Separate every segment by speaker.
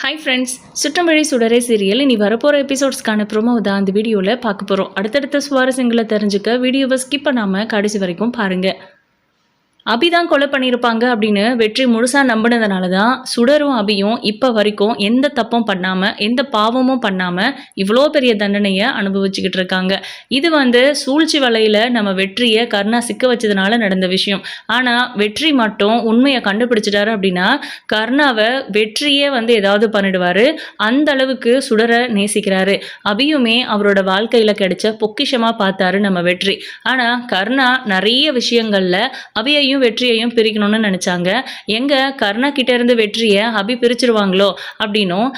Speaker 1: Hi friends, சுற்றமழை சுடரே serial இனி வரப்போகிற எபிசோட்ஸ்க்கான ப்ரோமோ தான் அந்த வீடியோவில் பார்க்க போகிறோம். அடுத்தடுத்த சுவாரஸ்யங்களை தெரிஞ்சுக்க வீடியோவை ஸ்கிப் பண்ணாமல் கடைசி வரைக்கும் பாருங்கள். அபிதான் கொலை பண்ணியிருப்பாங்க அப்படின்னு வெற்றி முழுசாக நம்பினதுனால தான் சுடரும் அபியும் இப்போ வரைக்கும் எந்த தப்பும் பண்ணாமல் எந்த பாவமும் பண்ணாமல் இவ்வளோ பெரிய தண்டனையை அனுபவிச்சுக்கிட்டு இருக்காங்க. இது சூழ்ச்சி வலையில் நம்ம வெற்றியை கர்ணா சிக்க வச்சதுனால நடந்த விஷயம். ஆனால் வெற்றி மட்டும் உண்மையை கண்டுபிடிச்சிட்டாரு அப்படின்னா கர்ணாவை வெற்றியே ஏதாவது பண்ணிடுவார். அந்த அளவுக்கு சுடரை நேசிக்கிறாரு. அபியுமே அவரோட வாழ்க்கையில் கிடைச்ச பொக்கிஷமாக பார்த்தாரு நம்ம வெற்றி. ஆனால் கர்ணா நிறைய விஷயங்களில் அபியை வெற்றியையும் பிரிக்கணும்னு நினைச்சாங்க. எங்க கர்ணா கிட்ட இருந்து வெற்றியை அபி பிரிச்சிருவாங்களோ அப்படின்னும்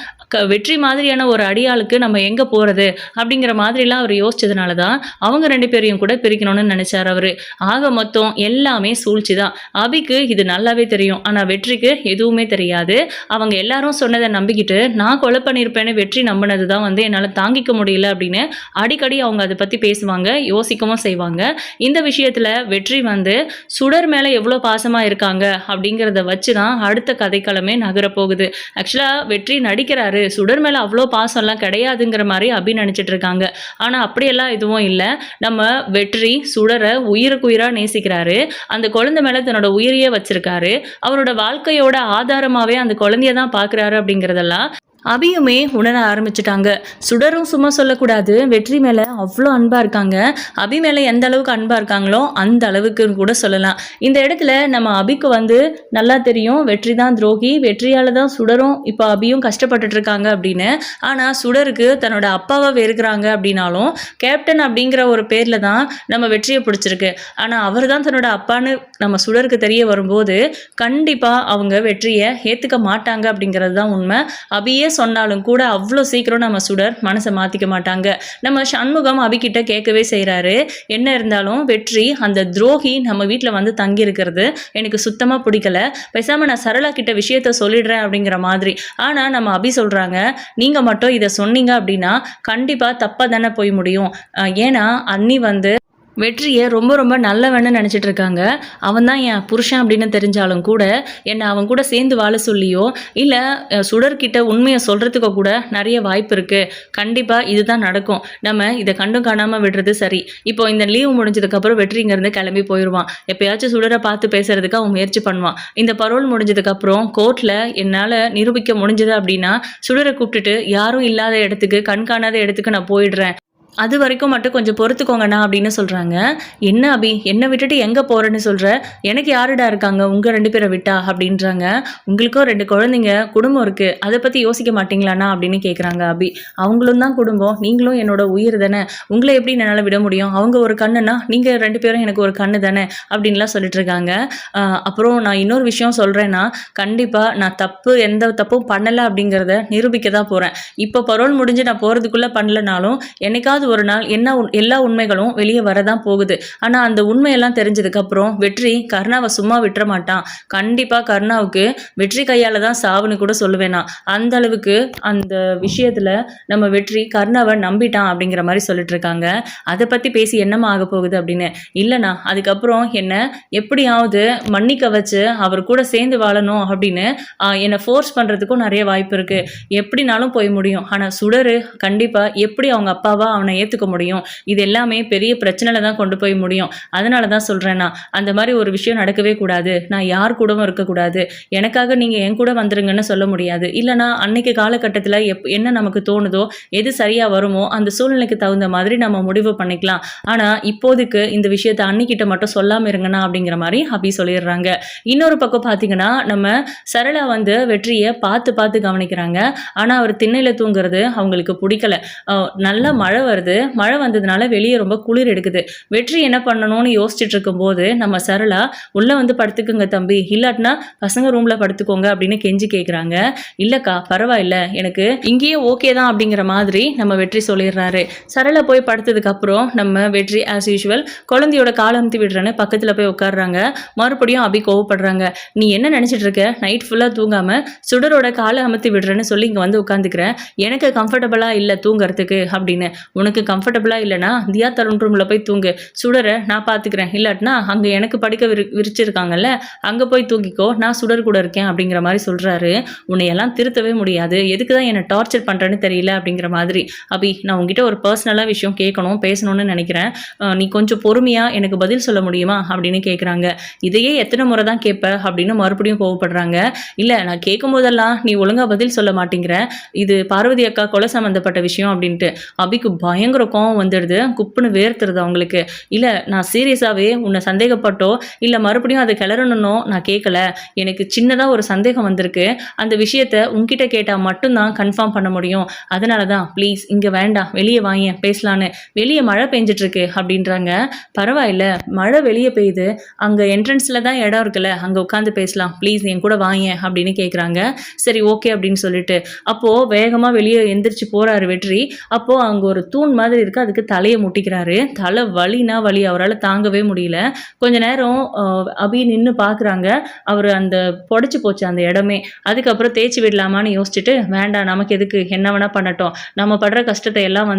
Speaker 1: வெற்றி மாதிரியான ஒரு அடியாளுக்கு நம்ம எங்க போறது அப்படிங்கிற மாதிரிலாம் அவர் யோசிச்சதுனால தான் அவங்க ரெண்டு பேரையும் கூட பிரிக்கணும்னு நினைச்சார் அவரு. ஆக மொத்தம் எல்லாமே சூழ்ச்சி தான். அபிக்கு இது நல்லாவே தெரியும். ஆனா வெற்றிக்கு எதுவுமே தெரியாது. அவங்க எல்லாரும் சொன்னதை நம்பிக்கிட்டு நான் கொலை பண்ணியிருப்பேன்னு வெற்றி நம்பினது தான் என்னால் தாங்கிக்க முடியல அப்படின்னு அடிக்கடி அவங்க அதை பத்தி பேசுவாங்க, யோசிக்கவும் செய்வாங்க. இந்த விஷயத்துல வெற்றி சுடர் மேல எவ்வளோ பாசமாக இருக்காங்க அப்படிங்கிறத வச்சு தான் அடுத்த கதைக்களமே நகரப்போகுது. ஆக்சுவலாக வெற்றி நடிக்கிறாரு, சுடர் மேலே அவ்வளோ பாசம்லாம் கிடையாதுங்கிற மாதிரி அபி நினச்சிட்டு இருக்காங்க. ஆனால் அப்படியெல்லாம் எதுவும் இல்லை. நம்ம வெற்றி சுடரை உயிருக்கு உயிராக நேசிக்கிறாரு. அந்த குழந்தை மேலே தன்னோட உயிரையே வச்சிருக்காரு. அவரோட வாழ்க்கையோட ஆதாரமாகவே அந்த குழந்தைய தான் பார்க்குறாரு அப்படிங்கிறதெல்லாம் அபியுமே உணர ஆரம்பிச்சிட்டாங்க. சுடரும் சும்மா சொல்லக்கூடாது, வெற்றி மேலே அவ்வளோ அன்பாக இருக்காங்க. அபி மேலே எந்த அளவுக்கு அன்பாக இருக்காங்களோ அந்த அளவுக்கு கூட சொல்லலாம். இந்த இடத்துல நம்ம அபிக்கு நல்லா தெரியும் வெற்றி தான் துரோகி, வெற்றியால் தான் சுடரும் இப்போ அபியும் கஷ்டப்பட்டுட்டு இருக்காங்க அப்படின்னு. ஆனால் சுடருக்கு தன்னோட அப்பாவை வெறுக்கிறாங்க அப்படின்னாலும் கேப்டன் அப்படிங்கிற ஒரு பேரில் தான் நம்ம வெற்றியை பிடிச்சிருக்கு. ஆனால் அவர் தான் தன்னோட அப்பான்னு நம்ம சுடருக்கு தெரிய வரும்போது கண்டிப்பாக அவங்க வெற்றியை ஏற்றுக்க மாட்டாங்க அப்படிங்கிறது தான் உண்மை. அபியே சொன்னாலும் கூட அவ்வளோ சீக்கிரம் நம்ம சுடர் மனசை மாற்றிக்க மாட்டாங்க. நம்ம சண்முகம் அபிகிட்ட கேட்கவே செய்கிறாரு. என்ன இருந்தாலும் வெற்றி அந்த துரோகி நம்ம வீட்டில் தங்கி இருக்கிறது எனக்கு சுத்தமாக பிடிக்கல, பேசாமல் நான் சரளா கிட்ட விஷயத்த சொல்லிடுறேன் அப்படிங்கிற மாதிரி. ஆனால் நம்ம அபி சொல்கிறாங்க, நீங்கள் மட்டும் இதை சொன்னீங்க அப்படின்னா கண்டிப்பாக தப்பாக தானே போய் முடியும். ஏன்னா அண்ணி வெற்றியை ரொம்ப ரொம்ப நல்லவன்னு நினச்சிட்டு இருக்காங்க. அவன் தான் என் புருஷன் அப்படின்னு தெரிஞ்சாலும் கூட என்னை அவன் கூட சேர்ந்து வாழ சொல்லியோ இல்லை சுடர்கிட்ட உண்மையை சொல்கிறதுக்கோ கூட நிறைய வாய்ப்பு இருக்குது. கண்டிப்பாக இதுதான் நடக்கும். நம்ம இதை கண்டும் காணாமல் விடுறது சரி. இப்போ இந்த லீவு முடிஞ்சதுக்கப்புறம் வெற்றி இங்கேருந்து கிளம்பி போயிடுவான். எப்பயாச்சும் சுடரை பார்த்து பேசுறதுக்கு அவன் முயற்சி பண்ணுவான். இந்த பரோல் முடிஞ்சதுக்கப்புறம் கோர்ட்டில் என்னால் நிரூபிக்க முடிஞ்சது அப்படின்னா சுடரை கூப்பிட்டுட்டு யாரும் இல்லாத இடத்துக்கு கண்காணாத இடத்துக்கு நான் போயிடுறேன், அது வரைக்கும் மட்டும் கொஞ்சம் பொறுத்துக்கோங்கண்ணா அப்படின்னு சொல்கிறாங்க. என்ன அபி, என்னை விட்டுட்டு எங்கே போகிறேன்னு சொல்கிற? எனக்கு யாருடா இருக்காங்க உங்கள் ரெண்டு பேரை விட்டா அப்படின்றாங்க. உங்களுக்கும் 2 குழந்தைங்க, குடும்பம் இருக்குது, அதை பற்றி யோசிக்க மாட்டீங்களாண்ணா அப்படின்னு கேட்குறாங்க அபி. அவங்களும் தான் குடும்பம், நீங்களும் என்னோட உயிர் தானே, உங்களை எப்படி என்னால் விட முடியும்? அவங்க ஒரு கண்ணுன்னா நீங்கள் 2 பேரும் எனக்கு ஒரு கண்ணு தானே அப்படின்லாம் சொல்லிட்டு இருக்காங்க. அப்புறம் நான் இன்னொரு விஷயம் சொல்கிறேன்னா, கண்டிப்பாக நான் எந்த தப்பும் பண்ணலை அப்படிங்கிறத நிரூபிக்க தான் போகிறேன். இப்போ பரோல் முடிஞ்சு நான் போகிறதுக்குள்ளே பண்ணலனாலும் என்னைக்காவது ஒரு நாள் எல்லா உண்மைகளும் வெளியே வரதான் போகுது. ஆனா அந்த உண்மையெல்லாம் தெரிஞ்சதுக்கு அப்புறம் வெற்றி கர்ணாவை சும்மா விட்டுற மாட்டான். கண்டிப்பா கர்ணாவுக்கு வெற்றி கையால தான் சாவுன்னு கூட சொல்லுவேனா. அந்த அளவுக்கு அந்த விஷயத்துல நம்ம வெற்றி கர்ணாவை நம்பிட்டான் அப்படிங்கிற மாதிரி சொல்லிட்டு இருக்காங்க. அதை பத்தி பேசி என்னமா ஆக போகுது அப்படின்னு. இல்லைண்ணா, அதுக்கப்புறம் என்ன எப்படியாவது மன்னிக்க வச்சு அவர் கூட சேர்ந்து வாழணும் அப்படின்னு என்னை ஃபோர்ஸ் பண்றதுக்கும் நிறைய வாய்ப்பு இருக்கு. எப்படினாலும் போய் முடியும். ஆனா சுடரு கண்டிப்பா எப்படி அவங்க அப்பாவா அவனை ஏற்றுக்க முடியும்? இது எல்லாமே பெரிய பிரச்சனையில தான் கொண்டு போய் முடியும். அதனால தான் சொல்கிறேன்னா, அந்த மாதிரி ஒரு விஷயம் நடக்கவே கூடாது. நான் யார் கூடவும் இருக்கக்கூடாது. எனக்காக நீங்கள் என் கூட வந்துருங்கன்னு சொல்ல முடியாது. இல்லைனா அன்னைக்கு காலகட்டத்தில் என்ன நமக்கு தோணுதோ, எது சரியாக வருமோ அந்த சூழ்நிலைக்கு தகுந்த மாதிரி நம்ம முடிவு பண்ணிக்கலாம். ஆனால் இப்போதைக்கு இந்த விஷயத்தை அன்னிக்கிட்ட மட்டும் சொல்லாமல் இருங்கண்ணா அப்படிங்கிற மாதிரி அபி சொல்லிடுறாங்க. இன்னொரு பக்கம் பார்த்தீங்கன்னா, நம்ம சரளா வெற்றியை பார்த்து கவனிக்கிறாங்க. ஆனால் அவர் திண்ணையில் தூங்குறது அவங்களுக்கு பிடிக்கல. நல்ல மழை வருது. மழை வந்ததுனால வெளியே ரொம்ப குளிர் எடுக்குது. வெற்றி என்ன பண்ணணும்னு யோசிச்சுட்டு இருக்கும்போது நம்ம சரளா உள்ள படுத்துக்குங்க தம்பி, இல்லாட்டினா பசங்க ரூம்ல படுத்துக்கோங்க அப்படின்னு கெஞ்சி கேட்குறாங்க. இல்லக்கா பரவாயில்ல, எனக்கு இங்கேயே ஓகே தான் அப்படிங்கிற மாதிரி நம்ம வெற்றி சொல்லிடுறாரு. சரளா போய் படுத்ததுக்கு அப்புறம் நம்ம வெற்றி ஆஸ் யூஷுவல் குழந்தையோட காலை அமுத்தி விடுறேன்னு பக்கத்துல போய் உட்காடுறாங்க. மறுபடியும் அபி கோவப்படுறாங்க. நீ என்ன நினைச்சிட்டு இருக்க? நைட் ஃபுல்லா தூங்காம சுடரோட காலை அமுத்தி விடுறேன்னு சொல்லி இங்க உட்காந்துக்கிறேன். எனக்கு கம்ஃபர்டபுளா இல்லை தூங்குறதுக்கு அப்படின்னு. உனக்கு உனக்கு கம்ஃபர்டபுளாக இல்லைனா தியா தருண் ரூமில் போய் தூங்கு, சுடரை நான் பார்த்துக்கிறேன், இல்லாட்டினா அங்கே எனக்கு படிக்க விரிச்சிருக்காங்கல்ல அங்கே போய் தூங்கிக்கோ, நான் சுடர் கூட இருக்கேன் அப்படிங்கிற மாதிரி சொல்கிறாரு. உன்னையெல்லாம் திருத்தவே முடியாது, எதுக்கு தான் என்னை டார்ச்சர் பண்ணுறேன்னு தெரியல அப்படிங்கிற மாதிரி. அபி, நான் உங்ககிட்ட ஒரு பர்சனலாக விஷயம் கேட்கணும், பேசணும்னு நினைக்கிறேன், நீ கொஞ்சம் பொறுமையாக எனக்கு பதில் சொல்ல முடியுமா அப்படின்னு கேட்குறாங்க. இதையே எத்தனை முறை தான் கேட்ப அப்படின்னு மறுபடியும் கோவப்படுறாங்க. இல்லை, நான் கேட்கும் போதெல்லாம் நீ ஒழுங்காக பதில் சொல்ல மாட்டேங்கிற, இது பார்வதி அக்கா கொலை சம்மந்தப்பட்ட விஷயம் அப்படின்ட்டு. அபிக்கு பயங்கர கோவம் வந்துடுது, குப்புன்னு வேர்த்துருது அவங்களுக்கு. இல்லை, நான் சீரியஸாகவே உன்னை சந்தேகப்பட்டோ இல்லை மறுபடியும் அதை கிளறணுன்னோ நான் கேட்கல, எனக்கு சின்னதாக ஒரு சந்தேகம் வந்திருக்கு, அந்த விஷயத்த உன்கிட்ட கேட்டால் மட்டும்தான் கன்ஃபார்ம் பண்ண முடியும், அதனால தான் ப்ளீஸ் இங்கே வேண்டாம், வெளியே வாங்க பேசலான்னு. வெளியே மழை பெஞ்சிட்ருக்கு அப்படின்றாங்க. பரவாயில்ல, மழை வெளியே பெய்யுது, அங்கே என்ட்ரன்ஸில் தான் இடம் இருக்குல்ல, அங்கே உட்காந்து பேசலாம், ப்ளீஸ் என் கூட வாங்க அப்படின்னு கேட்குறாங்க. சரி ஓகே அப்படின்னு சொல்லிட்டு அப்போது வேகமாக வெளியே எந்திரிச்சு போகிறாரு வெற்றி. அப்போது அங்கே ஒரு தூண் மாதிரி இருக்குது, அதுக்கு தலையை முட்டிக்கிறாரு. தலை வலினா வலி, அவரால் தாங்கவே முடியல. கொஞ்ச நேரம் அபி நின்று பார்க்குறாங்க. அவர் அந்த புடைச்சி போச்சு அந்த இடமே. அதுக்கப்புறம் தேய்ச்சி விடலாமான்னு யோசிச்சுட்டு, வேண்டாம் நமக்கு எதுக்கு, என்ன வேணா பண்ணட்டும், நம்ம படுற கஷ்டத்தை எல்லாம்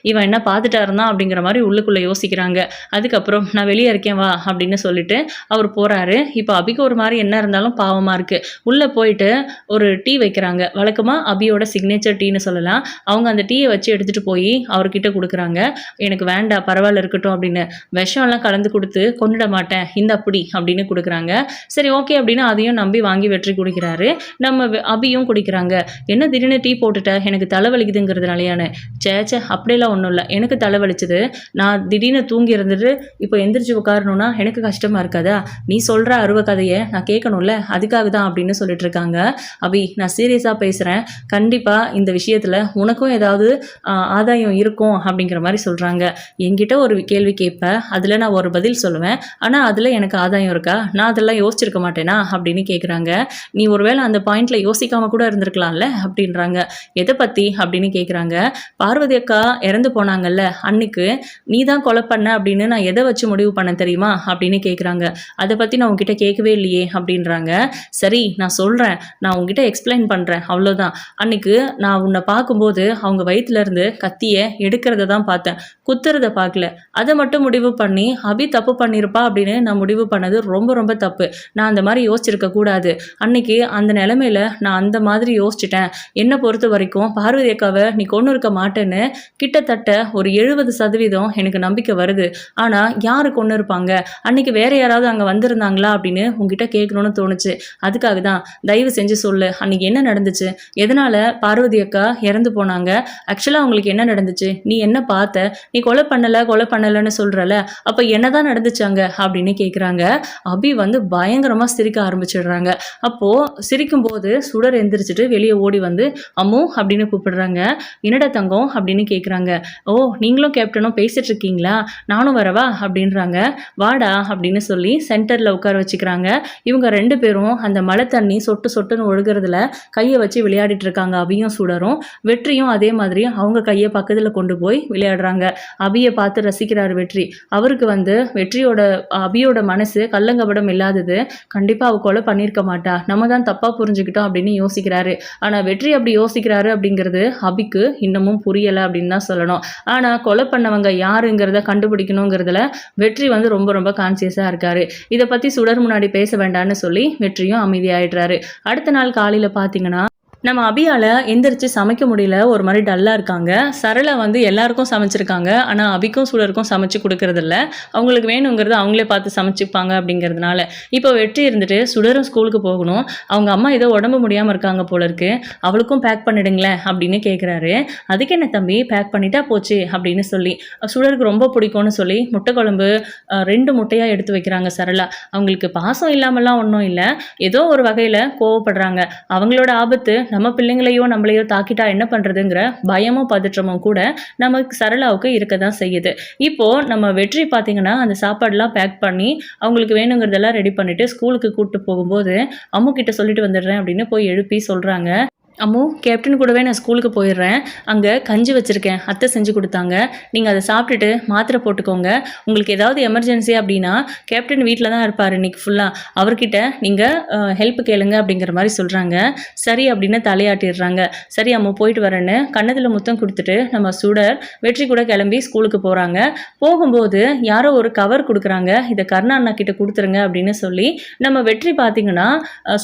Speaker 1: இவன் என்ன பார்த்துட்டாருன்னா அப்படிங்கிற மாதிரி உள்ளுக்குள்ளே யோசிக்கிறாங்க. அதுக்கப்புறம் நான் வெளியே இருக்கேன் வா அப்படின்னு சொல்லிட்டு அவர் போகிறாரு. இப்போ அபிக்கு ஒரு மாதிரி என்ன இருந்தாலும் பாவமாக இருக்குது. உள்ளே போயிட்டு ஒரு டீ வைக்கிறாங்க. வழக்கமாக அபியோட சிக்னேச்சர் டீன்னு சொல்லலாம். அவங்க அந்த டீயை வச்சு எடுத்துகிட்டு போய் அவர்கிட்ட கொடுக்குறாங்க. எனக்கு வேண்டாம் பரவாயில்ல இருக்கட்டும் அப்படின்னு. விஷம்லாம் கலந்து கொடுத்து கொண்டுட மாட்டேன், இந்த அப்படி அப்படின்னு கொடுக்குறாங்க. சரி ஓகே அப்படின்னு அதையும் நம்பி வாங்கி வெற்றி குடிக்கிறாரு. நம்ம அபியும் குடிக்கிறாங்க. என்ன திடீர்னு டீ போட்டுட்ட, எனக்கு தலைவலிக்குதுங்கிறதுனாலையானு. சேச்சே அப்படியெல்லாம் ஒன்றும் இல்லை, எனக்கு தலைவலிச்சுது, நான் திடீர்னு தூங்கி இருந்துட்டு இப்போ எந்திரிச்சு உட்காரணும்னா எனக்கு கஷ்டமாக இருக்காதா, நீ சொல்கிற அருவ கதையை நான் கேட்கணும்ல, அதுக்காக தான் அப்படின்னு சொல்லிட்டு இருக்காங்க. அபி, நான் சீரியஸாக பேசுகிறேன், கண்டிப்பாக இந்த விஷயத்தில் உனக்கும் ஏதாவது ஆதாயம் இருக்கும் அப்படிங்கிற மாதிரி சொல்கிறாங்க. என்கிட்ட ஒரு கேள்வி கேட்பேன், அதில் நான் ஒரு பதில் சொல்லுவேன், ஆனால் அதில் எனக்கு ஆதாயம் இருக்கா, நான் அதெல்லாம் யோசிச்சிருக்க மாட்டேனா அப்படின்னு கேட்குறாங்க. நீ ஒருவேளை அந்த பாயிண்டில் யோசிக்காமல் கூட இருந்திருக்கலாம்ல அப்படின்றாங்க. எதை பற்றி அப்படின்னு கேட்குறாங்க. பார்வதி அக்கா இறந்து போனாங்கல்ல அன்னைக்கு நீ தான் கொலை பண்ண அப்படின்னு நான் எதை வச்சு முடிவு பண்ண தெரியுமா அப்படின்னு கேட்குறாங்க. அதை பற்றி நான் உங்ககிட்ட கேட்கவே இல்லையே அப்படின்றாங்க. சரி நான் சொல்கிறேன், நான் உங்ககிட்ட எக்ஸ்பிளைன் பண்ணுறேன் அவ்வளோதான். அன்னைக்கு நான் உன்னை பார்க்கும்போது அவங்க வயிற்றுலேருந்து கத்தியை எடுக்கிறத தான் பார்த்தேன், குத்துறதை பார்க்கல. அதை மட்டும் முடிவு பண்ணி அபி தப்பு பண்ணியிருப்பா அப்படின்னு நான் முடிவு பண்ணது ரொம்ப ரொம்ப தப்பு. நான் அந்த மாதிரி யோசிச்சிருக்க கூடாது. அன்னைக்கு அந்த நிலைமையில நான் அந்த மாதிரி யோசிச்சிட்டேன். என்னை பொறுத்த வரைக்கும் பார்வதி அக்காவை நீ கொண்டு இருக்க மாட்டேன்னு கிட்டத்தட்ட ஒரு 70% எனக்கு நம்பிக்கை வருது. ஆனால் யாரு கொண்டு இருப்பாங்க, அன்னைக்கு வேற யாராவது அங்கே வந்திருந்தாங்களா அப்படின்னு உங்ககிட்ட கேட்கணும்னு தோணுச்சு. அதுக்காக தான் தயவு செஞ்சு சொல்லு, அன்னைக்கு என்ன நடந்துச்சு, எதனால பார்வதி அக்கா இறந்து போனாங்க, ஆக்சுவலாக அவங்களுக்கு என்ன நடந்துச்சு, நீ என்ன பார்த்த, நீ கொலை பண்ணலைன்னு சொல்கிறல, அப்போ என்னதான் நடந்துச்சாங்க அப்படின்னு கேட்குறாங்க. அபி பயங்கரமாக சிரிக்க ஆரம்பிச்சிடுறாங்க. அப்போது சிரிக்கும்போது சுடர் எந்திரிச்சிட்டு வெளியே ஓடி அம்மு அப்படின்னு கூப்பிடுறாங்க. என்னடா தங்கம் அப்படின்னு கேட்குறாங்க. ஓ நீங்களும் கேப்டனும் பேசிட்டு இருக்கீங்களா, நானும் வரவா அப்படின்றாங்க. வாடா அப்படின்னு சொல்லி சென்டரில் உட்கார வச்சுக்கிறாங்க. இவங்க 2 பேரும் அந்த மழை தண்ணி சொட்டு சொட்டுன்னு ஒழுகிறதுல கையை வச்சு விளையாடிட்டு இருக்காங்க. அபியும் சுடரும். வெற்றியும் அதே மாதிரி அவங்க கையை பக்கத்தில் கொண்டு போய் விளையாடுறாங்க. அபியை பார்த்து ரசிக்கிறார் வெற்றி. அவருக்கு வெற்றியோட அபியோட மனசு கள்ளங்கபடம் இல்லாதது, கண்டிப்பாக அவ கொலை பண்ணியிருக்க மாட்டா, நம்ம தான் தப்பாக புரிஞ்சுக்கிட்டோம் அப்படின்னு யோசிக்கிறாரு. ஆனால் வெற்றி அப்படி யோசிக்கிறாரு அப்படிங்கிறது அபிக்கு இன்னமும் புரியலை அப்படின்னு தான் சொல்லணும். ஆனால் கொலை பண்ணவங்க யாருங்கிறத கண்டுபிடிக்கணுங்கிறதுல வெற்றி ரொம்ப ரொம்ப கான்சியஸாக இருக்காரு. இதை பற்றி சுடர் முன்னாடி பேச வேண்டான்னு சொல்லி வெற்றியும் அமைதியாயிடுறாரு. அடுத்த நாள் காலையில் பார்த்தீங்கன்னா நம்ம அபியால் எந்திரிச்சு சமைக்க முடியல, ஒரு மாதிரி டல்லாக இருக்காங்க. சரளா எல்லாருக்கும் சமைச்சிருக்காங்க, ஆனால் அபிக்கும் சுடருக்கும் சமைச்சு கொடுக்கறதில்ல. அவங்களுக்கு வேணுங்கிறது அவங்களே பார்த்து சமைச்சிப்பாங்க அப்படிங்கிறதுனால. இப்போ வெற்றி இருந்துட்டு சுடரும் ஸ்கூலுக்கு போகணும், அவங்க அம்மா ஏதோ உடம்பு முடியாமல் இருக்காங்க போல இருக்கு, அவளுக்கும் பேக் பண்ணிடுங்களேன் அப்படின்னு கேட்குறாரு. அதுக்கு என்ன தம்பி பேக் பண்ணிட்டா போச்சு அப்படின்னு சொல்லி சுடருக்கு ரொம்ப பிடிக்கும்னு சொல்லி முட்டை குழம்பு 2 முட்டையாக எடுத்து வைக்கிறாங்க சரளா. அவங்களுக்கு பாசம் இல்லாமலாம் ஒன்றும் இல்லை, ஏதோ ஒரு வகையில் கோவப்படுறாங்க. அவங்களோட ஆபத்து நம்ம பிள்ளைங்களையோ நம்மளையோ தாக்கிட்டா என்ன பண்ணுறதுங்கிற பயமும் பதற்றமும் கூட நமக்கு சரளாவுக்கு இருக்க தான் செய்யுது. இப்போது நம்ம வெற்றி பார்த்திங்கன்னா அந்த சாப்பாடெலாம் பேக் பண்ணி அவங்களுக்கு வேணுங்கிறதெல்லாம் ரெடி பண்ணிவிட்டு ஸ்கூலுக்கு கூப்பிட்டு போகும்போது அம்முக்கிட்ட சொல்லிட்டு வந்துடுறேன் அப்படின்னு போய் எழுப்பி சொல்கிறாங்க. அம்மு, கேப்டன் கூடவே நான் ஸ்கூலுக்கு போயிடுறேன். அங்கே கஞ்சி வச்சுருக்கேன், அத்தை செஞ்சு கொடுத்தாங்க. நீங்கள் அதை சாப்பிட்டுட்டு மாத்திரை போட்டுக்கோங்க. உங்களுக்கு ஏதாவது எமர்ஜென்சி அப்படின்னா கேப்டன் வீட்டில் தான் இருப்பார் இன்றைக்கி ஃபுல்லாக. அவர்கிட்ட நீங்கள் ஹெல்ப் கேளுங்க அப்படிங்கிற மாதிரி சொல்கிறாங்க. சரி அப்படின்னு தலையாட்டிடுறாங்க. சரி அம்மு, போயிட்டு வரேன்னு கன்னத்தில் முத்தம் கொடுத்துட்டு நம்ம சுடர் வெற்றி கூட கிளம்பி ஸ்கூலுக்கு போகிறாங்க. போகும்போது யாரோ ஒரு கவர் கொடுக்குறாங்க. இதை கருணா அண்ணா கிட்ட கொடுத்துருங்க அப்படின்னு சொல்லி நம்ம வெற்றி பார்த்தீங்கன்னா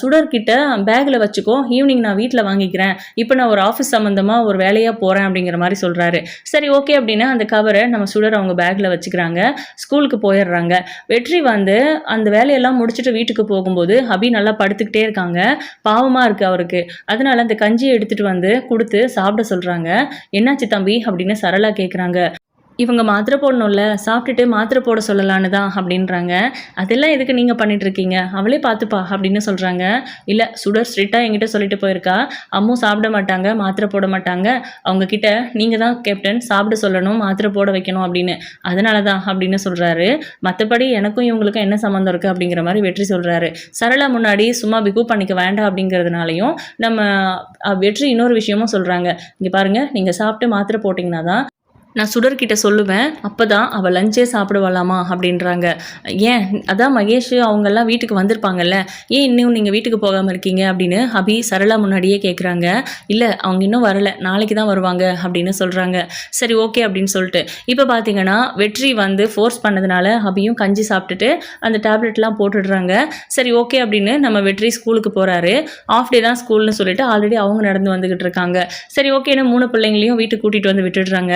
Speaker 1: சுடர்கிட்ட பேக்கில் வச்சுக்கோ, ஈவினிங் நான் வீட்டில் வாங்கிக்கிறேன், இப்போ நான் ஒரு ஆஃபீஸ் சம்மந்தமாக ஒரு வேலையாக போகிறேன் அப்படிங்கிற மாதிரி சொல்கிறாரு. சரி ஓகே அப்படின்னு அந்த கவரை நம்ம சுடர் அவங்க பேக்கில் வச்சுக்கிறாங்க. ஸ்கூலுக்கு போயிடுறாங்க. வெற்றி வந்து அந்த வேலையெல்லாம் முடிச்சுட்டு வீட்டுக்கு போகும்போது அபி நல்லா படுத்துக்கிட்டே இருக்காங்க. பாவமாக இருக்குது அவருக்கு. அதனால அந்த கஞ்சியை எடுத்துகிட்டு வந்து கொடுத்து சாப்பிட சொல்கிறாங்க. என்னாச்சு தம்பி அப்படின்னு சரளா கேட்குறாங்க. இவங்க மாத்திரை போடணும்ல, சாப்பிட்டுட்டு மாத்திரை போட சொல்லலான்னு தான் அப்படின்றாங்க. அதெல்லாம் எதுக்கு நீங்கள் பண்ணிகிட்ருக்கீங்க, அவளே பார்த்துப்பா அப்படின்னு சொல்கிறாங்க. இல்லை, சுடர் ஸ்ட்ரிக்டாக என்கிட்ட சொல்லிட்டு போயிருக்கா, அம்மும் சாப்பிட மாட்டாங்க, மாத்திரை போட மாட்டாங்க, அவங்கக்கிட்ட நீங்கள் தான் கேப்டன் சாப்பிட சொல்லணும், மாத்திரை போட வைக்கணும் அப்படின்னு, அதனால தான் அப்படின்னு சொல்கிறாரு. மற்றபடி எனக்கும் இவங்களுக்கும் என்ன சம்மந்தம் இருக்குது அப்படிங்கிற மாதிரி வெற்றி சொல்கிறாரு. சரளா முன்னாடி சும்மா பிகு பண்ணிக்க வேண்டாம் அப்படிங்கிறதுனாலையும் நம்ம வெற்றி இன்னொரு விஷயமும் சொல்கிறாங்க. இங்கே பாருங்கள், நீங்கள் சாப்பிட்டு மாத்திரை போட்டிங்கன்னா தான் நான் சுடர்கிட்ட சொல்லுவேன், அப்போ தான் அவள் லஞ்சே சாப்பிடுவாளாமா அப்படின்றாங்க. ஏன், அதான் மகேஷ் அவங்கெல்லாம் வீட்டுக்கு வந்திருப்பாங்கல்ல, ஏன் இன்னும் நீங்கள் வீட்டுக்கு போகாமல் இருக்கீங்க அப்படின்னு அபி சரளா முன்னாடியே கேட்குறாங்க. இல்லை, அவங்க இன்னும் வரலை, நாளைக்கு தான் வருவாங்க அப்படின்னு சொல்கிறாங்க. சரி ஓகே அப்படின்னு சொல்லிட்டு இப்போ பார்த்தீங்கன்னா வெற்றி வந்து ஃபோர்ஸ் பண்ணதுனால அபியும் கஞ்சி சாப்பிட்டுட்டு அந்த டேப்லெட்லாம் போட்டுடுறாங்க. சரி ஓகே அப்படின்னு நம்ம வெற்றி ஸ்கூலுக்கு போகிறாரு. ஆஃப் டே தான் ஸ்கூல்னு சொல்லிட்டு ஆல்ரெடி அவங்க நடந்து வந்துக்கிட்டு இருக்காங்க. சரி ஓகேன்னு 3 பிள்ளைங்களையும் வீட்டுக்கு கூட்டிகிட்டு வந்து விட்டுடுறாங்க.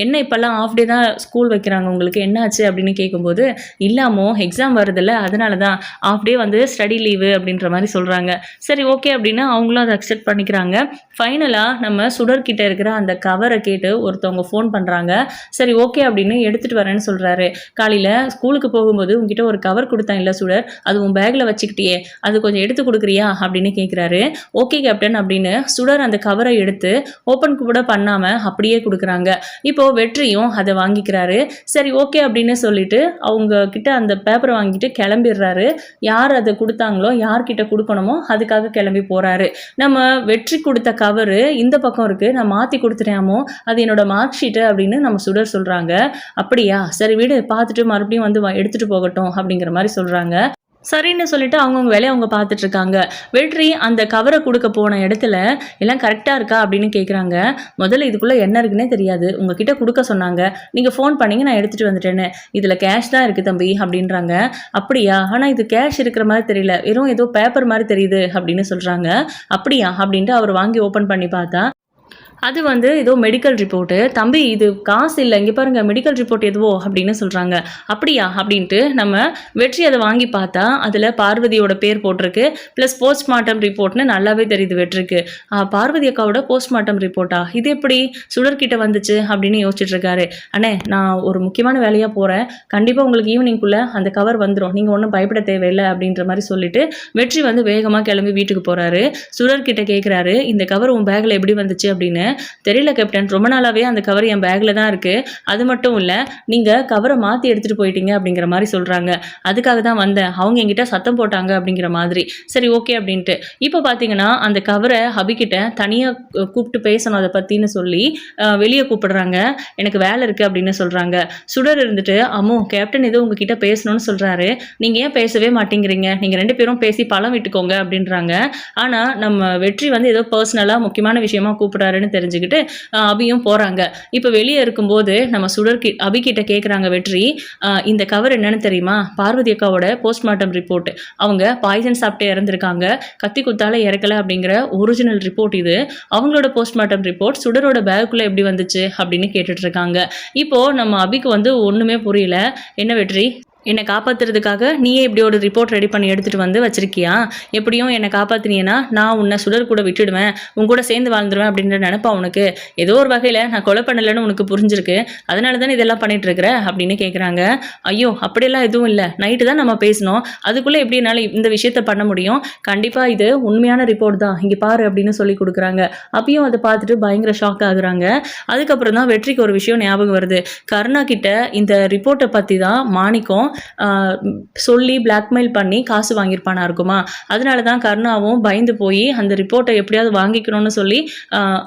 Speaker 1: என்ன இப்போல்லாம் ஆஃப் டே தான் ஸ்கூல் வைக்கிறாங்க, உங்களுக்கு என்னாச்சு அப்படின்னு கேட்கும்போது, இல்லாமோ எக்ஸாம் வருதில்ல, அதனால தான் ஆஃப் டே வந்து ஸ்டடி லீவு அப்படின்ற மாதிரி சொல்கிறாங்க. சரி ஓகே அப்படின்னு அவங்களும் அதை அக்செப்ட் பண்ணிக்கிறாங்க. ஃபைனலாக நம்ம சுடர்கிட்ட இருக்கிற அந்த கவரை கேட்டு ஒருத்தவங்க ஃபோன் பண்ணுறாங்க. சரி ஓகே அப்படின்னு எடுத்துகிட்டு வரேன்னு சொல்கிறாரு. காலையில் ஸ்கூலுக்கு போகும்போது உங்ககிட்ட ஒரு கவர் கொடுத்தேன் இல்லை சுடர், அது உன் பேக்கில் வச்சுக்கிட்டியே, அது கொஞ்சம் எடுத்து கொடுக்குறியா அப்படின்னு கேட்குறாரு. ஓகே கேப்டன் அப்படின்னு சுடர் அந்த கவரை எடுத்து ஓப்பன் கூட பண்ணாமல் அப்படியே கொடுக்குறாங்க. இப்போது வெற்றியும் அதை வாங்கிக்கிறாரு. சரி ஓகே அப்படின்னு சொல்லிட்டு அவங்க கிட்ட அந்த பேப்பரை வாங்கிட்டு கிளம்பிடுறாரு. யார் அதை கொடுத்தாங்களோ, யார்கிட்ட கொடுக்கணுமோ அதுக்காக கிளம்பி போகிறாரு. நம்ம வெற்றி கொடுத்த கவரு இந்த பக்கம் இருக்குது, நான் மாற்றி கொடுத்துட்டேமோ, அது என்னோட மார்க் ஷீட்டு அப்படின்னு நம்ம சுடர் சொல்கிறாங்க. அப்படியா, சரி வீடு பார்த்துட்டு மறுபடியும் வந்து எடுத்துகிட்டு போகட்டும் அப்படிங்கிற மாதிரி சொல்கிறாங்க. சரின்னு சொல்லிட்டு அவங்கவுங்க வேலையை அவங்க பார்த்துட்ருக்காங்க. வெற்றி அந்த கவரை கொடுக்க போன இடத்துல எல்லாம் கரெக்டாக இருக்கா அப்படின்னு கேட்குறாங்க. முதல்ல இதுக்குள்ளே என்ன இருக்குன்னே தெரியாது, உங்ககிட்ட கொடுக்க சொன்னாங்க, நீங்கள் ஃபோன் பண்ணிங்க, நான் எடுத்துகிட்டு வந்துட்டேன்னு, இதில் கேஷ் தான் இருக்குது தம்பி அப்படின்றாங்க. அப்படியா, ஆனால் இது கேஷ் இருக்கிற மாதிரி தெரியல, வெறும் ஏதோ பேப்பர் மாதிரி தெரியுது அப்படின்னு சொல்கிறாங்க. அப்படியா அப்படின்ட்டு அவர் வாங்கி ஓப்பன் பண்ணி பார்த்தா அது வந்து ஏதோ மெடிக்கல் ரிப்போர்ட்டு. தம்பி இது காசு இல்லை, இங்கே பாருங்கள் மெடிக்கல் ரிப்போர்ட் எதுவோ அப்படின்னு சொல்கிறாங்க. அப்படியா அப்படின்ட்டு நம்ம வெற்றி அதை வாங்கி பார்த்தா அதில் பார்வதியோட பேர் போட்டிருக்கு, ப்ளஸ் போஸ்ட்மார்ட்டம் ரிப்போர்ட்னு நல்லாவே தெரியுது வெற்றிக்கு. பார்வதி அக்காவோட போஸ்ட்மார்ட்டம் ரிப்போர்ட்டா, இது எப்படி சுடர்கிட்ட வந்துச்சு அப்படின்னு யோசிச்சுட்ருக்காரு. அண்ணே, நான் ஒரு முக்கியமான வேலையாக போகிறேன், கண்டிப்பாக உங்களுக்கு ஈவினிங்குள்ளே அந்த கவர் வந்துடும், நீங்கள் ஒன்றும் பயப்பட தேவையில்லை அப்படின்ற மாதிரி சொல்லிட்டு வெற்றி வந்து வேகமாக கிளம்பி வீட்டுக்கு போகிறாரு. சுடர்கிட்ட கேட்குறாரு, இந்த கவர் உன் பேக்கில் எப்படி வந்துச்சு அப்படின்னு. தெரியல கேப்டன், ரொம்ப நாளாவே அந்த கவர் என் பேக்கில் தான் இருக்குது, அது மட்டும் இல்லை நீங்கள் கவரை மாற்றி எடுத்துகிட்டு போயிட்டீங்க அப்படிங்கிற மாதிரி சொல்கிறாங்க, அதுக்காக தான் வந்தேன், அவங்க என்கிட்ட சத்தம் போட்டாங்க அப்படிங்கிற மாதிரி. சரி ஓகே அப்படின்ட்டு இப்போ பார்த்தீங்கன்னா அந்த கவரை ஹபிக்கிட்ட தனியாக கூப்பிட்டு பேசணும் அதை பற்றின்னு சொல்லி வெளியே கூப்பிடுறாங்க. எனக்கு வேலை இருக்குது அப்படின்னு சொல்கிறாங்க. சுடர் இருந்துட்டு, அம்மோ கேப்டன் ஏதோ உங்ககிட்ட பேசணும்னு சொல்கிறாரு, நீங்கள் ஏன் பேசவே மாட்டேங்கிறீங்க, நீங்கள் 2 பேரும் பேசி பழம் விட்டுக்கோங்க அப்படின்றாங்க. ஆனால் நம்ம வெற்றி வந்து ஏதோ பர்சனலாக முக்கியமான விஷயமா கூப்பிட்றாருன்னு தெரிஞ்சுக்கிட்டு அபியும் போகிறாங்க. இப்போ வெளியே இருக்கும்போது நம்ம அபிகிட்ட கேட்குறாங்க வெற்றி, இந்த கவர் என்னன்னு தெரியுமா, பார்வதி அக்காவோட போஸ்ட்மார்ட்டம் ரிப்போர்ட், அவங்க பாய்சன் சாப்பிட்டு இறந்துருக்காங்க, கத்தி குத்தால இறக்கலை அப்படிங்கிற ஒரிஜினல் ரிப்போர்ட் இது, அவங்களோட போஸ்ட்மார்ட்டம் ரிப்போர்ட் சுடரோட பேக்குள்ளே எப்படி வந்துச்சு அப்படின்னு கேட்டுட்ருக்காங்க. இப்போது நம்ம அபிக்கு வந்து ஒன்றுமே புரியல. என்ன வெற்றி, என்னை காப்பாற்றுறதுக்காக நீயே இப்படி ஒரு ரிப்போர்ட் ரெடி பண்ணி எடுத்துகிட்டு வந்து வச்சிருக்கியா, எப்படியும் என்னை காப்பாற்றினீன்னா நான் உன்னை சுடர் கூட விட்டுடுவேன், உன் கூட சேர்ந்து வாழ்ந்துருவேன் அப்படின்ற நினைப்பா உனக்கு, ஏதோ ஒரு வகையில் நான் கொலை பண்ணலைன்னு உனக்கு புரிஞ்சிருக்கு, அதனால தானே இதெல்லாம் பண்ணிகிட்ருக்குற அப்படின்னு கேட்குறாங்க. ஐயோ அப்படியெல்லாம் எதுவும் இல்லை, நைட்டு தான் நம்ம பேசணும், அதுக்குள்ளே எப்படி என்னால் இந்த விஷயத்த பண்ண முடியும், கண்டிப்பாக இது உண்மையான ரிப்போர்ட் தான், இங்கே பாரு அப்படின்னு சொல்லி கொடுக்குறாங்க. அப்பயும் அதை பார்த்துட்டு பயங்கர ஷாக் ஆகுறாங்க. அதுக்கப்புறம் தான் வெற்றிக்கு ஒரு விஷயம் ஞாபகம் வருது. கருணா கிட்ட இந்த ரிப்போர்ட்டை பற்றி தான் மாணிக்கம் சொல்லி பிளாக்மெயில் பண்ணி காசு வாங்கியிருப்பானா இருக்குமா? அதனால தான் கருணாவும் பயந்து போய் அந்த ரிப்போர்ட்டை எப்படியாவது வாங்கிக்கணும்னு சொல்லி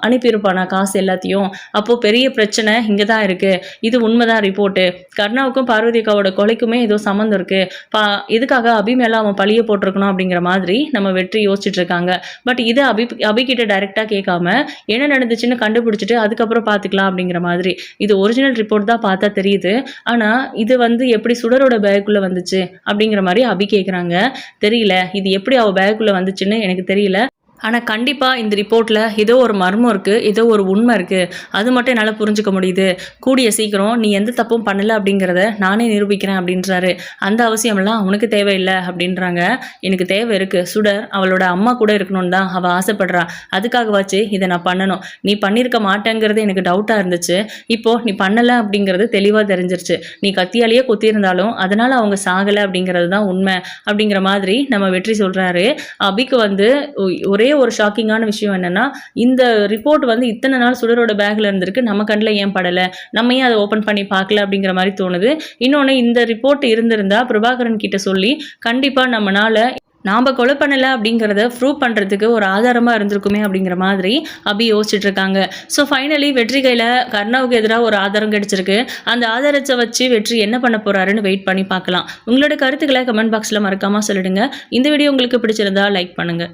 Speaker 1: அனுப்பியிருப்பானா காசு எல்லாத்தையும். அப்போ பெரிய பிரச்சனை இங்கே தான் இருக்குது. இது உண்மைதான் ரிப்போர்ட்டு. கருணாவுக்கும் பார்வதி அக்காவோட கொலைக்குமே ஏதோ சம்மந்தம் இருக்குது. எதுக்காக அபி மேலே அவன் பழிய போட்டிருக்கணும் அப்படிங்கிற மாதிரி நம்ம வெற்றி யோசிச்சுட்டு இருக்காங்க. பட் இது அபிகிட்ட டைரெக்டாக கேட்காம என்ன நடந்துச்சுன்னு கண்டுபிடிச்சிட்டு அதுக்கப்புறம் பார்த்துக்கலாம் அப்படிங்கிற மாதிரி. இது ஒரிஜினல் ரிப்போர்ட் தான் பார்த்தா தெரியுது. ஆனால் இது எப்படி சுடரோட பேக்குள்ளே வந்துச்சு அப்படிங்கிற மாதிரி அபி கேட்குறாங்க. தெரியல, இது எப்படி அவள் பேக்குள்ளே வந்துச்சுன்னு எனக்கு தெரியல. ஆனால் கண்டிப்பாக இந்த ரிப்போர்ட்டில் ஏதோ ஒரு மர்மம் இருக்குது, ஏதோ ஒரு உண்மை இருக்குது. அது மட்டும் என்னால் புரிஞ்சுக்க முடியுது. கூடிய சீக்கிரம் நீ எந்த தப்பும் பண்ணலை அப்படிங்கிறத நானே நிரூபிக்கிறேன் அப்படின்றாரு. அந்த அவசியமெல்லாம் அவனுக்கு தேவையில்லை அப்படின்றாங்க. எனக்கு தேவை இருக்குது. சுடர் அவளோட அம்மா கூட இருக்கணும்னு தான் அவள் ஆசைப்படுறா. அதுக்காகவாச்சு இதை நான் பண்ணணும். நீ பண்ணியிருக்க மாட்டேங்கிறது எனக்கு டவுட்டாக இருந்துச்சு. இப்போது நீ பண்ணலை அப்படிங்கிறது தெளிவாக தெரிஞ்சிருச்சு. நீ கத்தியாலேயே குத்தியிருந்தாலும் அதனால் அவங்க சாகலை அப்படிங்கிறது தான் உண்மை அப்படிங்கிற மாதிரி நம்ம வெற்றி சொல்கிறாரு. அபிக்கு ஒரே ஒரு ஷாக்கிங்கான விஷயம் என்னன்னா, இந்த ரிப்போர்ட் இத்தனை நாள் சுடரோட பேக்ல இருந்திருக்கு. நம்ம கண்ணில் ஏன் படலை, நம்ம ஏன் அதை ஓப்பன் பண்ணி பார்க்கல அப்படிங்கிற மாதிரி தோணுது. இன்னொன்று, இந்த ரிப்போர்ட் இருந்திருந்தா பிரபாகரன் கிட்ட சொல்லி கண்டிப்பாக நம்மளால நாம் கொலை பண்ணலை அப்படிங்கிறத ப்ரூவ் பண்ணுறதுக்கு ஒரு ஆதாரமாக இருந்திருக்குமே அப்படிங்கிற மாதிரி அபி யோசிச்சுட்டு இருக்காங்க. ஸோ ஃபைனலி வெற்றி கையில் கருணாவுக்கு எதிராக ஒரு ஆதாரம் கிடைச்சிருக்கு. அந்த ஆதாரத்தை வச்சு வெற்றி என்ன பண்ண போகிறாருன்னு வெயிட் பண்ணி பார்க்கலாம். உங்களோட கருத்துக்களை கமெண்ட் பாக்ஸில் மறக்காமல் சொல்லிடுங்க. இந்த வீடியோ உங்களுக்கு பிடிச்சிருந்தா லைக் பண்ணுங்கள்.